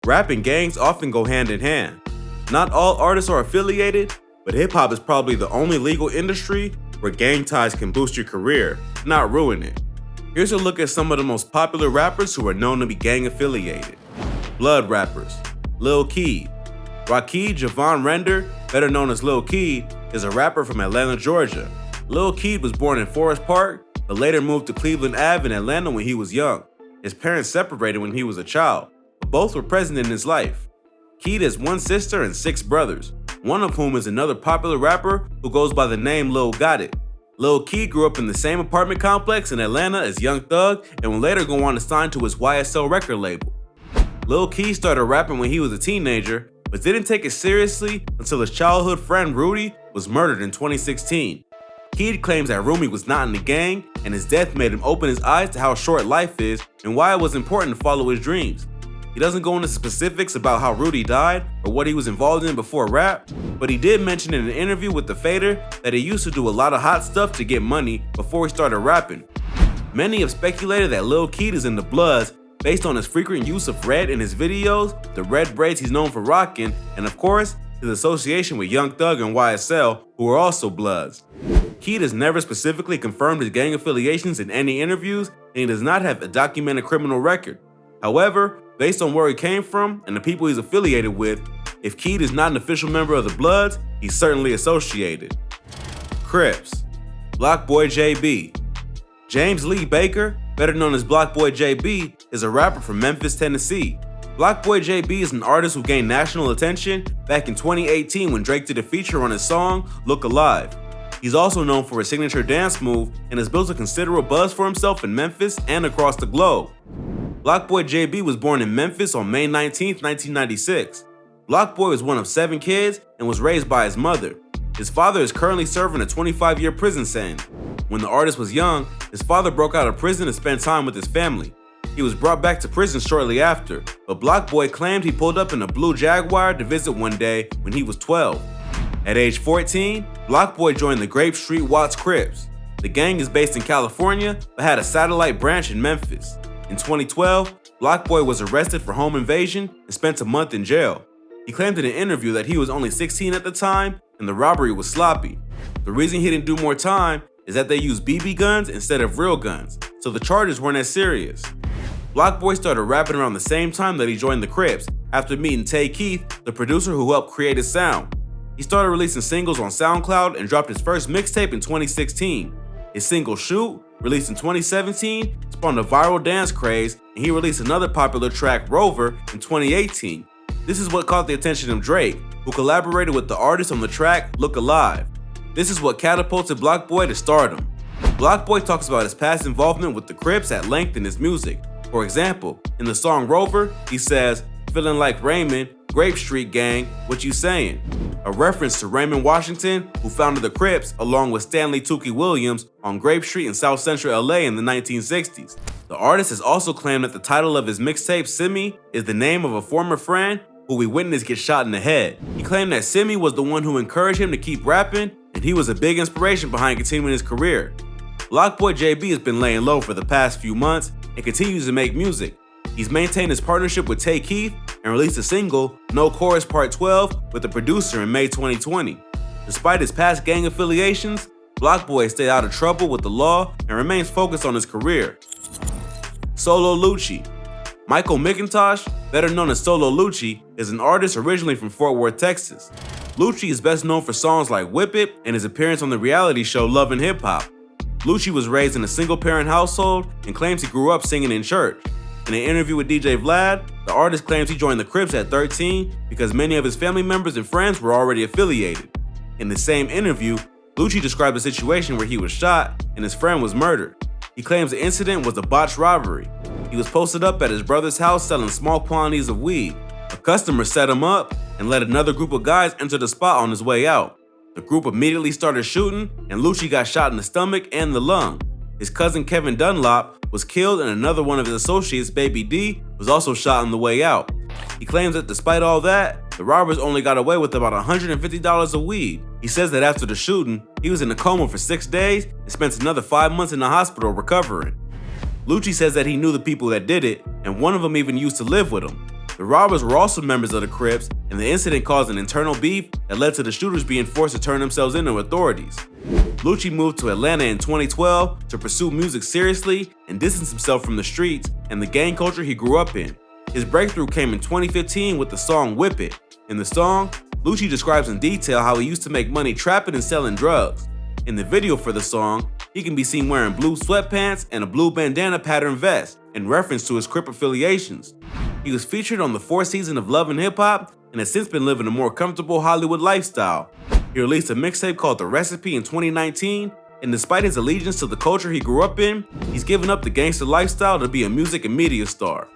Rap and gangs often go hand in hand. Not all artists are affiliated, but hip-hop is probably the only legal industry where gang ties can boost your career, not ruin it. Here's a look at some of the most popular rappers who are known to be gang affiliated. Blood rappers. Lil Keed. Rakeed Javon Render, better known as Lil Keed, is a rapper from Atlanta, Georgia. Lil Keed was born in Forest Park, but later moved to Cleveland Ave in Atlanta when he was young. His parents separated when he was a child, but both were present in his life. Keed has one sister and 6 brothers, one of whom is another popular rapper who goes by the name Lil Got It. Lil Keed grew up in the same apartment complex in Atlanta as Young Thug and would later go on to sign to his YSL record label. Lil Keed started rapping when he was a teenager, but didn't take it seriously until his childhood friend Rudy was murdered in 2016. Keed claims that Rumi was not in the gang, and his death made him open his eyes to how short life is and why it was important to follow his dreams. He doesn't go into specifics about how Rudy died or what he was involved in before rap, but he did mention in an interview with The Fader that he used to do a lot of hot stuff to get money before he started rapping. Many have speculated that Lil Keed is in the Bloods based on his frequent use of red in his videos, the red braids he's known for rocking, and of course, his association with Young Thug and YSL, who are also Bloods. Keed has never specifically confirmed his gang affiliations in any interviews, and he does not have a documented criminal record. However, based on where he came from and the people he's affiliated with, if Keed is not an official member of the Bloods, he's certainly associated. Crips. Block Boy JB. James Lee Baker, better known as Block Boy JB, is a rapper from Memphis, Tennessee. Block Boy JB is an artist who gained national attention back in 2018 when Drake did a feature on his song, Look Alive. He's also known for his signature dance move and has built a considerable buzz for himself in Memphis and across the globe. Block Boy JB was born in Memphis on May 19, 1996. Block Boy was one of 7 kids and was raised by his mother. His father is currently serving a 25-year prison sentence. When the artist was young, his father broke out of prison to spend time with his family. He was brought back to prison shortly after, but Block Boy claimed he pulled up in a blue Jaguar to visit one day when he was 12. At age 14, Block Boy joined the Grape Street Watts Crips. The gang is based in California, but had a satellite branch in Memphis. In 2012, Block Boy was arrested for home invasion and spent a month in jail. He claimed in an interview that he was only 16 at the time and the robbery was sloppy. The reason he didn't do more time is that they used BB guns instead of real guns, so the charges weren't as serious. Block Boy started rapping around the same time that he joined the Crips after meeting Tay-K, the producer who helped create his sound. He started releasing singles on SoundCloud and dropped his first mixtape in 2016. His single Shoot, released in 2017, spawned a viral dance craze, and he released another popular track, Rover, in 2018. This is what caught the attention of Drake, who collaborated with the artist on the track Look Alive. This is what catapulted Block Boy to stardom. Block Boy talks about his past involvement with the Crips at length in his music. For example, in the song Rover, he says, "Feeling like Raymond, Grape Street Gang, what you saying?" A reference to Raymond Washington, who founded the Crips along with Stanley Tookie Williams on Grape Street in South Central LA in the 1960s. The artist has also claimed that the title of his mixtape, Simi, is the name of a former friend who we witnessed get shot in the head. He claimed that Simi was the one who encouraged him to keep rapping, and he was a big inspiration behind continuing his career. Block Boy JB has been laying low for the past few months and continues to make music. He's maintained his partnership with Tay-K and released a single, No Chorus Part 12, with the producer in May 2020. Despite his past gang affiliations, Block Boy stayed out of trouble with the law and remains focused on his career. Solo Luchi. Michael McIntosh, better known as Solo Luchi, is an artist originally from Fort Worth, Texas. Luchi is best known for songs like Whip It and his appearance on the reality show Love and Hip Hop. Luchi was raised in a single-parent household and claims he grew up singing in church. In an interview with DJ Vlad, the artist claims he joined the Crips at 13 because many of his family members and friends were already affiliated. In the same interview, Luchi described a situation where he was shot and his friend was murdered. He claims the incident was a botched robbery. He was posted up at his brother's house selling small quantities of weed. A customer set him up and let another group of guys enter the spot on his way out. The group immediately started shooting and Luchi got shot in the stomach and the lung. His cousin Kevin Dunlop was killed and another one of his associates, Baby D, was also shot on the way out. He claims that despite all that, the robbers only got away with about $150 of weed. He says that after the shooting, he was in a coma for 6 days and spent another 5 months in the hospital recovering. Luchi says that he knew the people that did it, and one of them even used to live with him. The robbers were also members of the Crips, and the incident caused an internal beef that led to the shooters being forced to turn themselves in to authorities. Luchi moved to Atlanta in 2012 to pursue music seriously and distance himself from the streets and the gang culture he grew up in. His breakthrough came in 2015 with the song Whip It. In the song, Luchi describes in detail how he used to make money trapping and selling drugs. In the video for the song, he can be seen wearing blue sweatpants and a blue bandana pattern vest, in reference to his Crip affiliations. He was featured on the 4th season of Love and Hip Hop and has since been living a more comfortable Hollywood lifestyle. He released a mixtape called The Recipe in 2019, and despite his allegiance to the culture he grew up in, he's given up the gangster lifestyle to be a music and media star.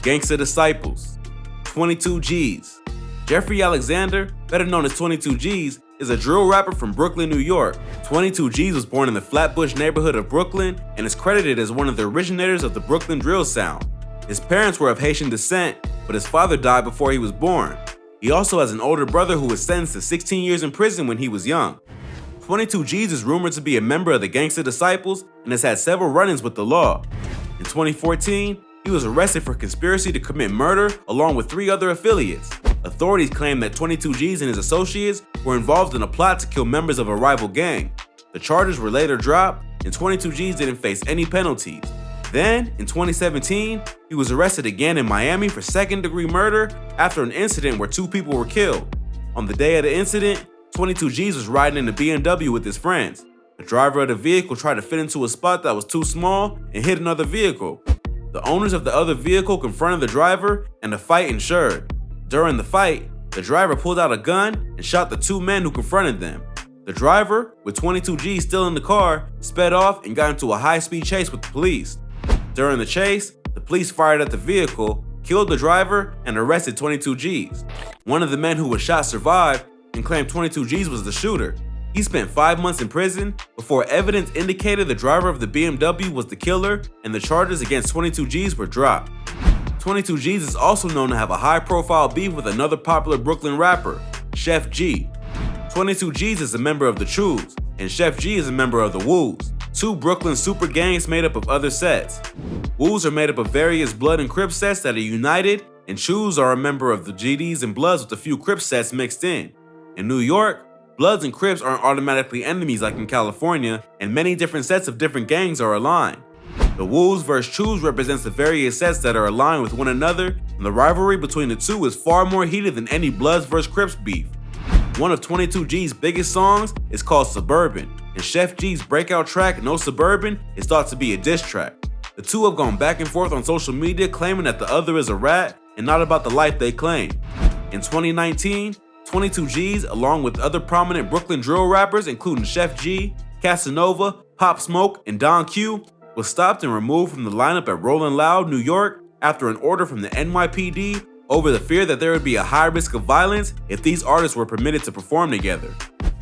Gangster Disciples. 22 G's. Jeffrey Alexander, better known as 22 G's, is a drill rapper from Brooklyn, New York. 22 G's was born in the Flatbush neighborhood of Brooklyn and is credited as one of the originators of the Brooklyn drill sound. His parents were of Haitian descent, but his father died before he was born. He also has an older brother who was sentenced to 16 years in prison when he was young. 22 G's is rumored to be a member of the Gangster Disciples and has had several run-ins with the law. In 2014, he was arrested for conspiracy to commit murder along with 3 other affiliates. Authorities claim that 22 G's and his associates were involved in a plot to kill members of a rival gang. The charges were later dropped, and 22 G's didn't face any penalties. Then, in 2017, he was arrested again in Miami for second-degree murder after an incident where 2 people were killed. On the day of the incident, 22 G's was riding in a BMW with his friends. The driver of the vehicle tried to fit into a spot that was too small and hit another vehicle. The owners of the other vehicle confronted the driver, and the fight ensued. During the fight, the driver pulled out a gun and shot the 2 men who confronted them. The driver, with 22 G's still in the car, sped off and got into a high-speed chase with the police. During the chase, the police fired at the vehicle, killed the driver, and arrested 22 G's. One of the men who was shot survived and claimed 22 G's was the shooter. He spent 5 months in prison before evidence indicated the driver of the BMW was the killer, and the charges against 22 G's were dropped. 22 G's is also known to have a high-profile beef with another popular Brooklyn rapper, Chef G. 22 G's is a member of the Chews, and Chef G is a member of the Woos, 2 Brooklyn super gangs made up of other sets. Woos are made up of various Blood and Crip sets that are united, and Chews are a member of the GDs and Bloods with a few Crip sets mixed in. In New York, Bloods and Crips aren't automatically enemies like in California, and many different sets of different gangs are aligned. The Woos vs. Chews represents the various sets that are aligned with one another, and the rivalry between the two is far more heated than any Bloods vs. Crips beef. One of 22 G's biggest songs is called Suburban, and Chef G's breakout track, No Suburban, is thought to be a diss track. The two have gone back and forth on social media claiming that the other is a rat and not about the life they claim. In 2019, 22 G's, along with other prominent Brooklyn drill rappers including Chef G, Casanova, Pop Smoke, and Don Q, was stopped and removed from the lineup at Rollin' Loud, New York, after an order from the NYPD over the fear that there would be a high risk of violence if these artists were permitted to perform together.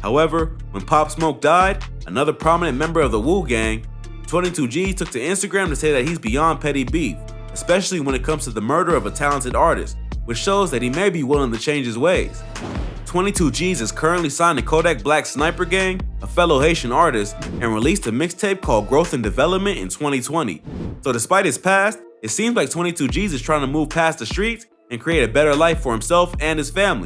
However, when Pop Smoke died, another prominent member of the Wu Gang, 22 G's took to Instagram to say that he's beyond petty beef, especially when it comes to the murder of a talented artist, which shows that he may be willing to change his ways. 22 G's is currently signed to Kodak Black's Sniper Gang, a fellow Haitian artist, and released a mixtape called Growth and Development in 2020. So despite his past, it seems like 22 G's is trying to move past the streets and create a better life for himself and his family.